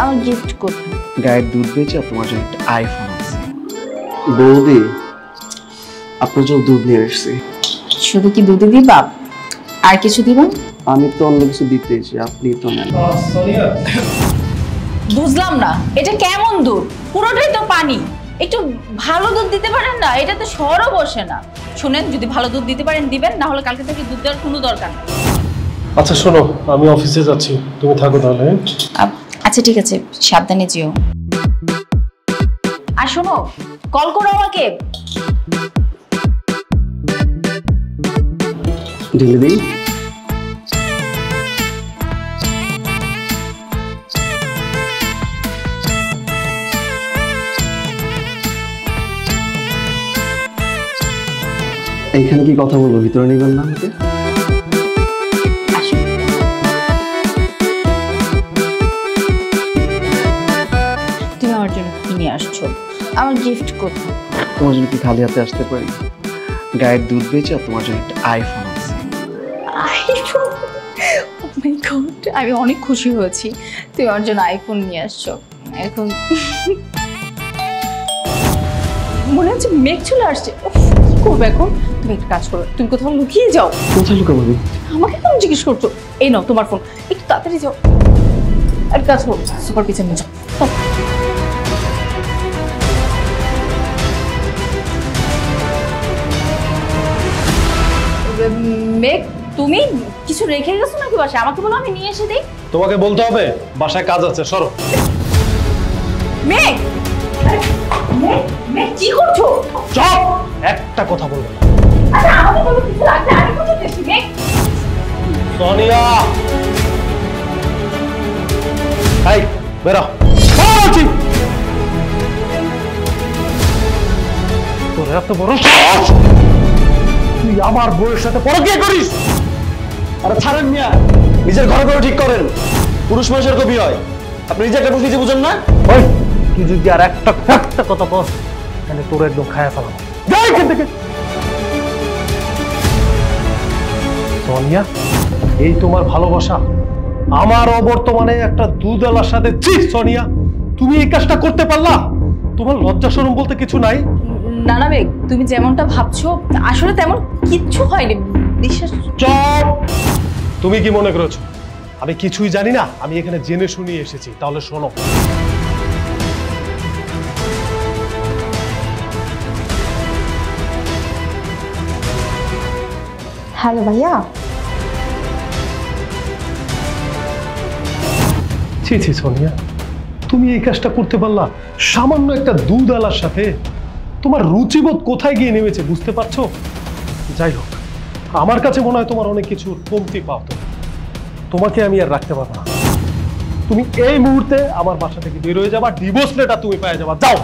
আমার গিফট কোথায়? গায়ের দুধ বেচে তোমার জন্য একটা আইফোন আছে। বৌদি, আপনার জন্য দুধ নিয়ে এসেছি। শুধু কি দুধই দিবা, আর কিছু দিবা? আমি তো অন্য কিছু দিতে এসেছি, আপনি তো নেন। বুঝলাম না, এটা কেমন দুধ? পুরোটাই তো পানি। একটু ভালো দুধ দিতে পারেন না? এটা তো সরও বসে না। শুনেন, যদি ভালো দুধ দিতে পারেন দিবেন, না হলে কালকে থেকে দুধ দেওয়ার কোনো দরকার নেই। আচ্ছা শোনো, আমি অফিসে যাচ্ছি, তুমি থাকো তাহলে। আচ্ছা ঠিক আছে, সাবধানে যেও। আর শোনো, কল করো আমাকে। ঢেলে দিই। এইখানে কি কথা বলবো? ভিতরে নিবেন না আমাকে? তুমি আমার জন্য কি নিয়ে আসছো? আমার গিফট কোথায়? তোমার জন্য কি খালি হাতে আসতে পারি? গায়ের দুধ বেচে তোমার জন্য একটা আইফোন আছে। আইফোন? ও মাই গড, আমি অনেক খুশি হয়েছি তুমি আমার জন্য আইফোন নিয়ে আসছো। এখন মনে হচ্ছে মেঘ চলে আসছে। কি করবো এখন? তুমি একটা কাজ করো, তুমি কোথাও লুকিয়ে যাও। কোথায় লুকাবো? আমাকে কেন জিজ্ঞেস করছো? এই নাও তোমার ফোন, একটু তাড়াতাড়ি যাও। এক কাজ করো, সুপার কিচেনে যাও। মেঘ, তুমি কিছু রেখে গেছো নাকি বাসায়? আমাকে বলো, আমি নিয়ে এসে দিই। তোমাকে বলতে হবে, বাসায় কাজ আছে, সরো। মেঘ, মেঘ কি করছো? চুপ! একটা কথা বলবো না। আচ্ছা আমাকে বলো, কিছু লাগবে? আমি কথা বলছি। মেঘ, সোনিয়া, এই বেরো, বলছি। তোর এত বড় সাহস, তুই আমার বউয়ের সাথে পরকীয়া করিস? আরে ছাড়েন মিয়া, নিজের ঘরে ঘরে ঠিক করেন। পুরুষ মানুষের কবি হয়, আপনি নিজে একটা বুঝিয়ে বুঝেন না? ওই তুই যদি আর একটা কথা বল, তাহলে তোর একদম খায়া ফেলাম। যাই এখান থেকে। সোনিয়া, এই তোমার ভালোবাসা আমার অবর্তমানে একটা দুধওয়ালার সাথে? ছি সোনিয়া, তুমি এই কাজটা করতে পারলা? তোমার লজ্জা শরম বলতে কিছু নাই? না না মেঘ, তুমি যেমনটা ভাবছো আসলে তেমন কিচ্ছু হয়নি, বিশ্বাস। চুপ! তুমি কি মনে করেছো আমি কিছুই জানি না? আমি এখানে জেনে শুনে এসেছি, তাহলে শোনো। হ্যালো ভাইয়া। ছি ছি সোনিয়া, তুমি এই কাজটা করতে পারলা সামান্য একটা দুধওয়ালার সাথে? তোমার রুচিবোধ কোথায় গিয়ে নেমেছে বুঝতে পারছো? যাই হোক, আমার কাছে মনে হয় তোমার অনেক কিছুর কমতি পাও। তোমাকে আমি আর রাখতে পারবো না। তুমি এই মুহূর্তে আমার বাসা থেকে বের হয়ে যাবা, ডিভোর্স লেটার তুমি পেয়ে যাবা। যাও।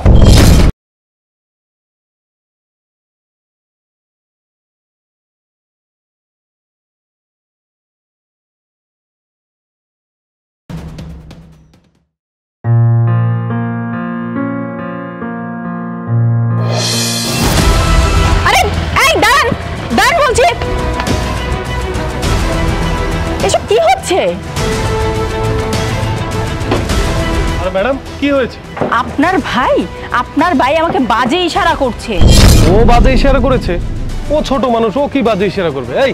আরে এই দাঁড়ান, দাঁড়ান বলছি। এসব কি হচ্ছে? আরে ম্যাডাম, কি হয়েছে? আপনার ভাই আমাকে বাজে ইশারা করছে। ও বাজে ইশারা করেছে? ও ছোট মানুষ, ও কি বাজে ইশারা করবে? এই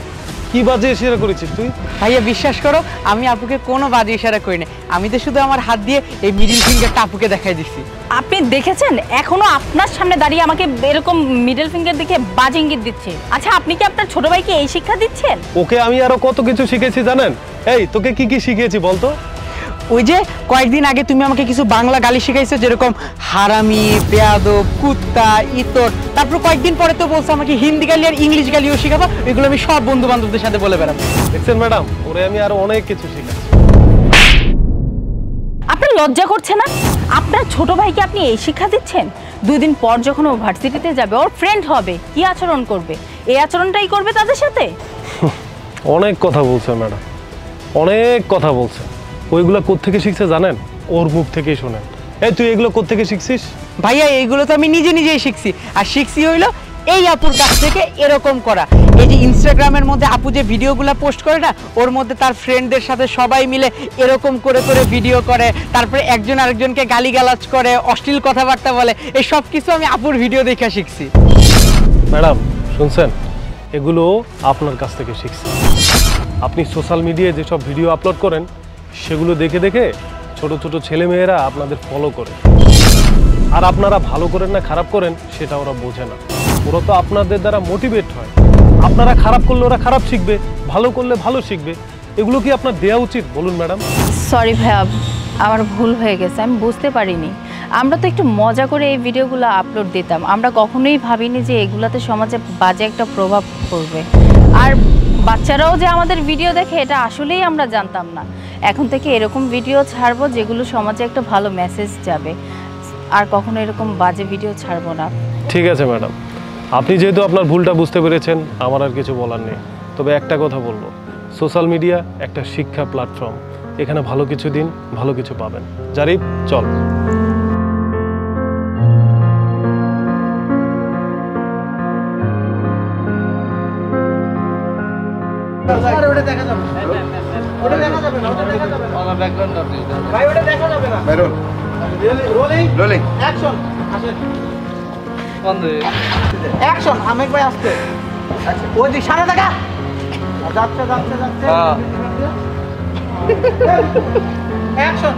কি বাজে ইশারা করেছিস তুই? ভাইয়া বিশ্বাস করো, আমি আপুকে কোনো বাজে ইশারা করি না। আমি তো শুধু আমার হাত দিয়ে এই মিডল ফিঙ্গারটা আপুকে দেখাই দিচ্ছি। আপনি দেখেছেন এখনো আপনার সামনে দাঁড়িয়ে আমাকে এরকম মিডল ফিঙ্গার দেখে বাজে ইঙ্গিত দিচ্ছে? আচ্ছা আপনি কি আপনার ছোট ভাইকে এই শিক্ষা দিচ্ছেন? ওকে আমি আরো কত কিছু শিখেছি জানেন? এই তোকে কি কি শিখিয়েছি বলতো? ওই যে কয়েকদিন আগে তুমি আমাকে কিছু বাংলা গালি শিখাইছো, যেরকম হারামি, বেয়াদব, কুত্তা, ইতর। তারপর কয়েকদিন পরে তো বলছো আমাকে হিন্দি গালি আর ইংলিশ গালিও শিখাবো। এগুলো আমি সব বন্ধু বান্ধবদের সাথে বলে বেড়াবো। দেখছেন ম্যাডাম, ওরে আমি আরো অনেক কিছু শিখাচ্ছি। আপনার লজ্জা করছে না? আপনার ছোট ভাইকে আপনি এই শিক্ষা দিচ্ছেন? 2 দিন পর যখন ও ভার্সিটিতে যাবে, ওর ফ্রেন্ড হবে, কি আচরণ করবে? এই আচরণটাই করবে তাদের সাথে? অনেক কথা বলছে ম্যাডাম, অনেক কথা বলছে। ওইগুলো কোত্থেকে শিখছে জানেন? ওর মুখ থেকেই শোনেন। এই তুই এগুলো কোত্থেকে শিখছিস? ভাইয়া এইগুলো তো আমি নিজে নিজেই শিখছি। আর শিখছি হইলো এই আপুর কাছ থেকে এরকম করা। এই যে ইনস্টাগ্রামের মধ্যে আপু যে ভিডিওগুলো পোস্ট করে না, ওর মধ্যে তার ফ্রেন্ডদের সাথে সবাই মিলে এরকম করে করে ভিডিও করে, তারপরে একজন আরেকজনকে গালিগালাজ করে, অশ্লীল কথাবার্তা বলে, এই সব কিছু আমি আপুর ভিডিও দেখে শিখছি। ম্যাডাম শুনছেন, এগুলো আপনার কাছ থেকে শিখছি। আপনি সোশ্যাল মিডিয়ায় যেসব ভিডিও আপলোড করেন সেগুলো দেখে দেখে ছোট ছোট ছেলেমেয়েরা আপনাদের ফলো করে, আর আপনারা ভালো করেন না খারাপ করেন সেটা ওরা বোঝে না। ওরা তো আপনাদের দ্বারা মোটিভেট হয়। আপনারা খারাপ করলে ওরা খারাপ শিখবে, ভালো করলে ভালো শিখবে। এগুলো কি আপনার দেওয়া উচিত বলুন ম্যাডাম? সরি ভাইয়া, আমার ভুল হয়ে গেছে, আমি বুঝতে পারিনি। আমরা তো একটু মজা করে এই ভিডিওগুলো আপলোড দিতাম, আমরা কখনোই ভাবিনি যে এগুলাতে সমাজে বাজে একটা প্রভাব পড়বে। আর বাচ্চারাও যে আমাদের ভিডিও দেখে এটা আসলেই আমরা জানতাম না। এখন থেকে এরকম ভিডিও ছাড়বো যেগুলো সমাজে একটা ভালো মেসেজ যাবে, আর কখনো এরকম বাজে ভিডিও ছাড়বো না। ঠিক আছে ম্যাডাম, আপনি যেহেতু আপনার ভুলটা বুঝতে পেরেছেন, আমার আর কিছু বলার নেই। তবে একটা কথা বলবো, সোশ্যাল মিডিয়া একটা শিক্ষা প্ল্যাটফর্ম, এখানে ভালো কিছু দিন, ভালো কিছু পাবেন। জারিফ চল। অ্যাকশন, আমেক ভাই আসছে, ওই দিক সামনে দেখা যাচ্ছে যাচ্ছে যাচ্ছে, অ্যাকশন।